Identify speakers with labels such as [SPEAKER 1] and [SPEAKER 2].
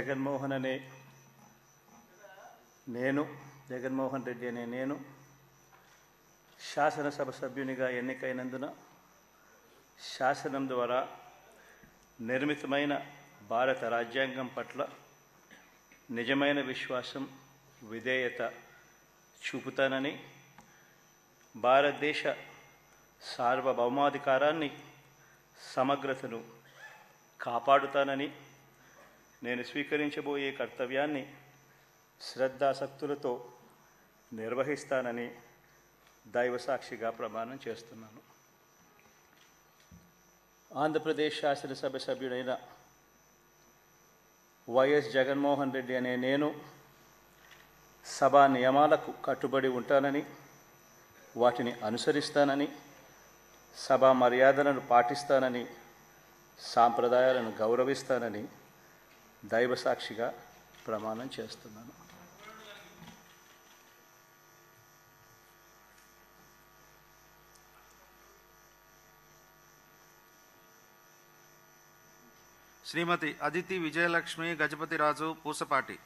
[SPEAKER 1] జగన్మోహన్ రెడ్డి అనే నేను శాసనసభ సభ్యునిగా ఎన్నికైనందున శాసనం ద్వారా నిర్మితమైన భారత రాజ్యాంగం పట్ల నిజమైన విశ్వాసం, విధేయత చూపుతానని, భారతదేశ సార్వభౌమాధికారాన్ని, సమగ్రతను కాపాడుతానని, నేను స్వీకరించబోయే కర్తవ్యాన్ని శ్రద్ధాసక్తులతో నిర్వహిస్తానని దైవసాక్షిగా ప్రమాణం చేస్తున్నాను. ఆంధ్రప్రదేశ్ శాసనసభ సభ్యుడైన వైఎస్ జగన్మోహన్ రెడ్డి అనే నేను సభా నియమాలకు కట్టుబడి ఉంటానని, వాటిని అనుసరిస్తానని, సభా మర్యాదలను పాటిస్తానని, సాంప్రదాయాలను గౌరవిస్తానని దైవసాక్షిగా ప్రమాణం చేస్తున్నాను.
[SPEAKER 2] శ్రీమతి అదితి విజయలక్ష్మి గజపతిరాజు పూసపాటి.